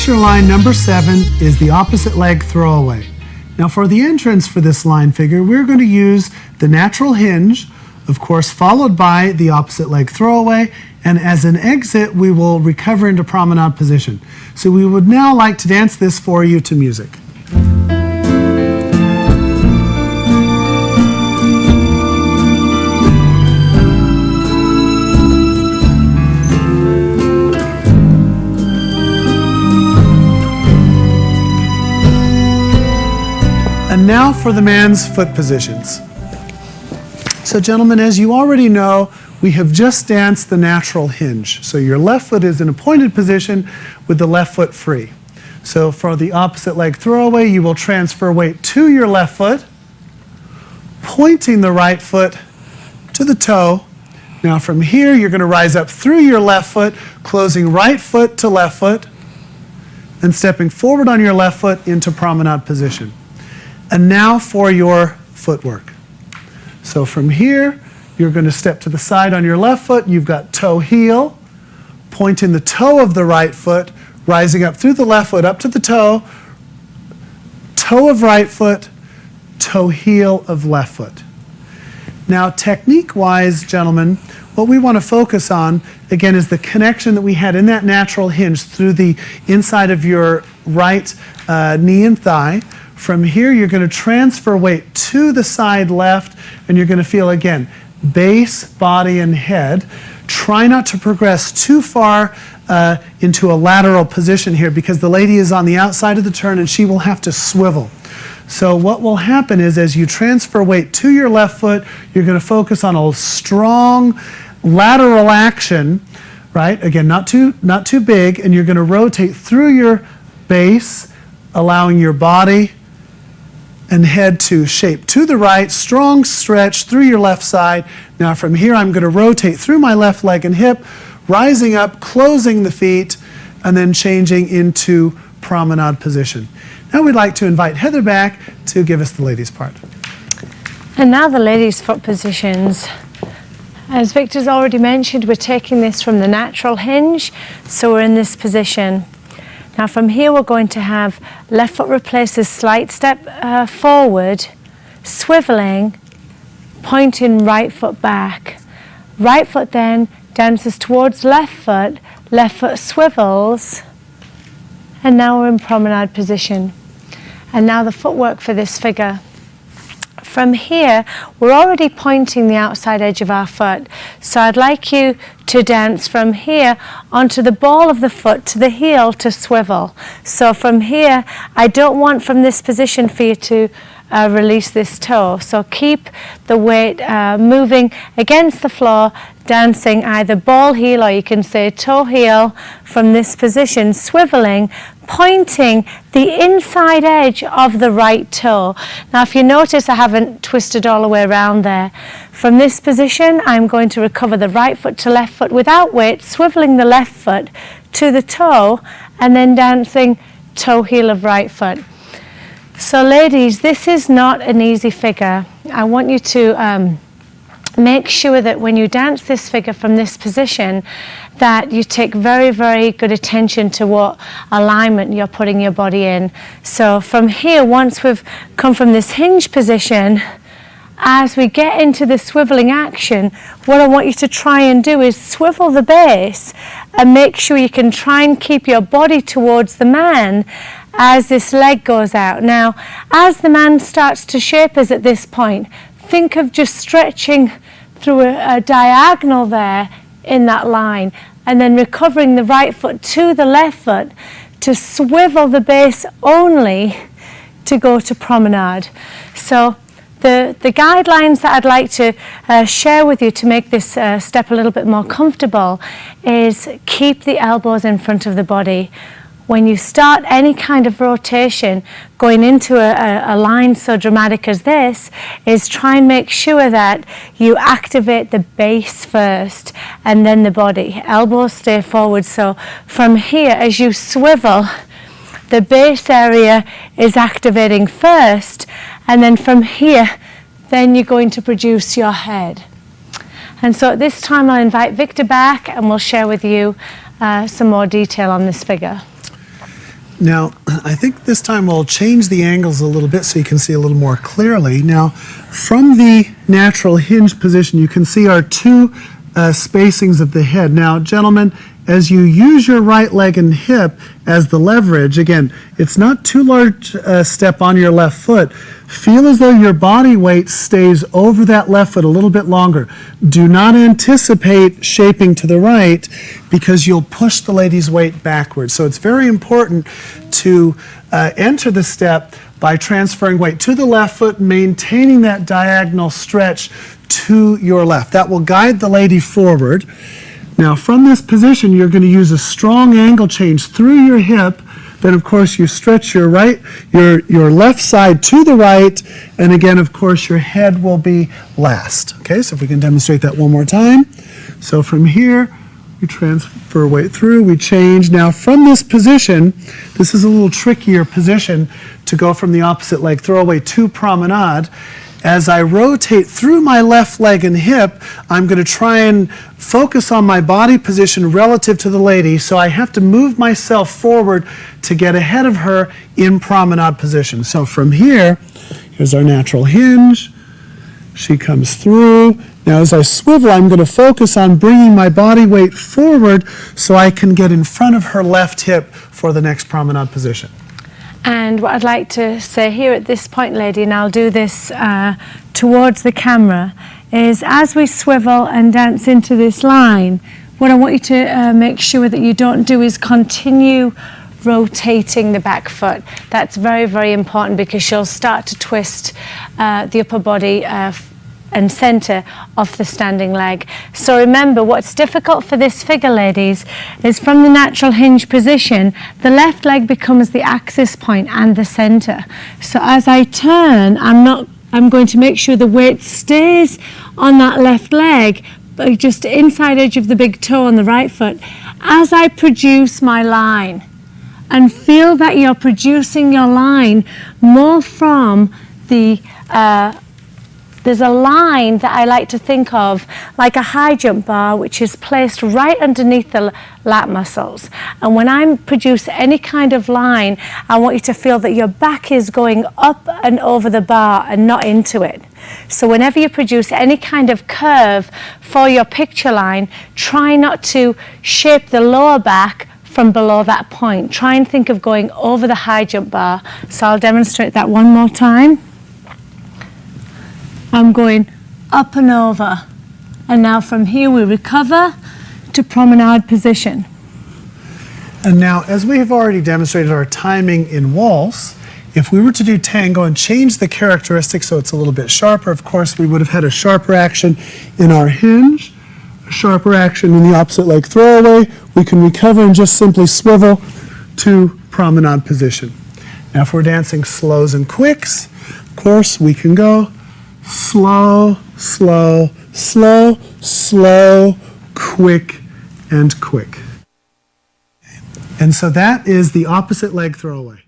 Feature line number 7 is the opposite leg throwaway. Now for the entrance for this line figure, we're going to use the natural hinge, of course, followed by the opposite leg throwaway, and as an exit, we will recover into promenade position. So we would now like to dance this for you to music. And now for the man's foot positions. So gentlemen, as you already know, we have just danced the natural hinge. So your left foot is in a pointed position with the left foot free. So for the opposite leg throwaway, you will transfer weight to your left foot, pointing the right foot to the toe. Now from here, you're going to rise up through your left foot, closing right foot to left foot, and stepping forward on your left foot into promenade position. And now for your footwork. So from here, you're going to step to the side on your left foot. You've got toe heel, pointing the toe of the right foot, rising up through the left foot up to the toe, toe of right foot, toe heel of left foot. Now technique-wise, gentlemen, what we want to focus on, again, is the connection that we had in that natural hinge through the inside of your right knee and thigh. From here, you're going to transfer weight to the side left, and you're going to feel, again, base, body, and head. Try not to progress too far into a lateral position here, because the lady is on the outside of the turn, and she will have to swivel. So what will happen is, as you transfer weight to your left foot, you're going to focus on a strong lateral action, right? Again, not too big, and you're going to rotate through your base, allowing your body and head to shape to the right, strong stretch through your left side. Now from here, I'm going to rotate through my left leg and hip, rising up, closing the feet, and then changing into promenade position. Now we'd like to invite Heather back to give us the ladies' part. And now the ladies' foot positions. As Victor's already mentioned, we're taking this from the natural hinge, so we're in this position. Now from here, we're going to have left foot replaces slight step forward, swiveling, pointing right foot back. Right foot then dances towards left foot swivels, and now we're in promenade position. And now the footwork for this figure. From here, we're already pointing the outside edge of our foot. So I'd like you to dance from here onto the ball of the foot to the heel to swivel. So from here, I don't want from this position for you to release this toe. So keep the weight moving against the floor, dancing either ball heel or you can say toe heel from this position, swiveling, pointing the inside edge of the right toe. Now if you notice, I haven't twisted all the way around there. From this position, I'm going to recover the right foot to left foot without weight, swiveling the left foot to the toe, and then dancing toe heel of right foot. So ladies, this is not an easy figure. I want you to make sure that when you dance this figure from this position, that you take very, very good attention to what alignment you're putting your body in. So from here, once we've come from this hinge position, as we get into the swiveling action, what I want you to try and do is swivel the base and make sure you can try and keep your body towards the man as this leg goes out. Now, as the man starts to shape us at this point, think of just stretching through a diagonal there in that line, and then recovering the right foot to the left foot to swivel the base only to go to promenade. So the guidelines that I'd like to share with you to make this step a little bit more comfortable is keep the elbows in front of the body. When you start any kind of rotation, going into a line so dramatic as this, is try and make sure that you activate the base first and then the body. Elbows stay forward. So from here, as you swivel, the base area is activating first, and then from here, then you're going to produce your head. And so at this time, I'll invite Victor back and we'll share with you some more detail on this figure. Now, I think this time we'll change the angles a little bit so you can see a little more clearly. Now, from the natural hinge position, you can see our two spacings of the head. Now, gentlemen, as you use your right leg and hip as the leverage, again, it's not too large a step on your left foot. Feel as though your body weight stays over that left foot a little bit longer. Do not anticipate shaping to the right because you'll push the lady's weight backwards. So it's very important to enter the step by transferring weight to the left foot, maintaining that diagonal stretch to your left. That will guide the lady forward. Now, from this position, you're going to use a strong angle change through your hip. Then, of course, you stretch your left side to the right. And again, of course, your head will be last. Okay, so if we can demonstrate that one more time. So from here, we transfer weight through, we change. Now, from this position, this is a little trickier position to go from the opposite leg throwaway to promenade. As I rotate through my left leg and hip, I'm going to try and focus on my body position relative to the lady, so I have to move myself forward to get ahead of her in promenade position. So from here, here's our natural hinge. She comes through. Now as I swivel, I'm going to focus on bringing my body weight forward so I can get in front of her left hip for the next promenade position. And what I'd like to say here at this point, lady, and I'll do this towards the camera, is as we swivel and dance into this line, what I want you to make sure that you don't do is continue rotating the back foot. That's very, very important because you'll start to twist the upper body and center of the standing leg. So remember, what's difficult for this figure, ladies, is from the natural hinge position, the left leg becomes the axis point and the center. So as I turn, I'm going to make sure the weight stays on that left leg, but just inside edge of the big toe on the right foot. As I produce my line, and feel that you're producing your line more from the there's a line that I like to think of like a high jump bar, which is placed right underneath the lat muscles. And when I produce any kind of line, I want you to feel that your back is going up and over the bar and not into it. So whenever you produce any kind of curve for your picture line, try not to shape the lower back from below that point. Try and think of going over the high jump bar. So I'll demonstrate that one more time. I'm going up and over. And now from here we recover to promenade position. And now, as we have already demonstrated our timing in waltz, if we were to do tango and change the characteristics so it's a little bit sharper, of course we would have had a sharper action in our hinge, a sharper action in the opposite leg throwaway. We can recover and just simply swivel to promenade position. Now if we're dancing slows and quicks, of course we can go slow, slow, slow, slow, quick, and quick. And so that is the opposite leg throwaway.